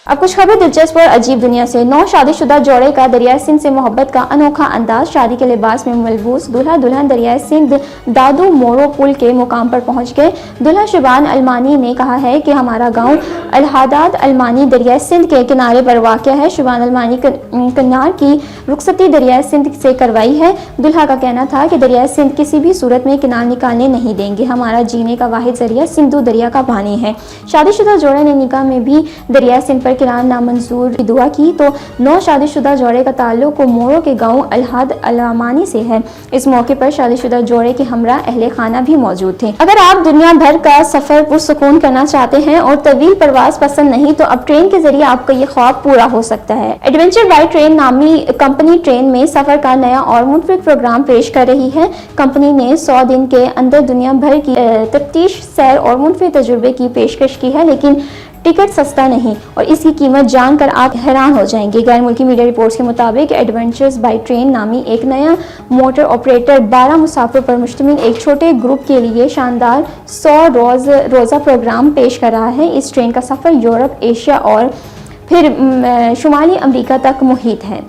अब कुछ खबर दिलचस्प और अजीब दुनिया से। 9 शादीशुदा जोड़े का दरिया सिंध से मोहब्बत का अनोखा अंदाज। शादी के लिबास में मलबूस दूल्हा दुल्हन दरिया सिंध दादू मोरो पुल के मुकाम पर पहुंच गए। दूल्हा शिबान अलमानी ने कहा है कि हमारा गांव अलहादाद अलमानी दरिया सिंध के किनारे पर वाक़ है। शिबान अलमानी कन्यार की रुखसती दरिया सिंध से करवाई है। दूल्हा का कहना था कि दरिया सिंध किसी भी सूरत में किनार निकालने नहीं देंगे। हमारा जीने का वाहिद जरिया सिंधु दरिया का पानी है। शादीशुदा जोड़े ने निकाह में भी दरिया सिंध पर किनार नामंजूर की दुआ की। तो 9 शादीशुदा जोड़े का ताल्लुक मोरो के गांव अलहाद अलमानी से है। इस मौके पर शादीशुदा जोड़े के हमरा अहले खाना भी मौजूद थे। अगर आप दुनिया भर का सफर पुरसुकून करना चाहते हैं और तवील परवास पसंद नहीं, तो अब ट्रेन के जरिए आपका ये ख्वाब पूरा हो सकता है। एडवेंचर बाय ट्रेन नामी कंपनी ट्रेन में सफर का नया और मुनफरिद प्रोग्राम पेश कर रही है। कंपनी ने 100 दिन के अंदर दुनिया भर की तफ्तीश, सैर और मुनफरिद तजुर्बे की पेशकश की है, लेकिन टिकट सस्ता नहीं और इसकी कीमत जानकर आप हैरान हो जाएंगे। गैर मुल्की मीडिया रिपोर्ट्स के मुताबिक एडवेंचर्स बाय ट्रेन नामी एक नया मोटर ऑपरेटर 12 मुसाफिर पर मुश्तमिल एक छोटे ग्रुप के लिए शानदार 100 रोज़ा प्रोग्राम पेश कर रहा है। इस ट्रेन का सफ़र यूरोप, एशिया और फिर शुमाली अमेरिका तक मुहित है।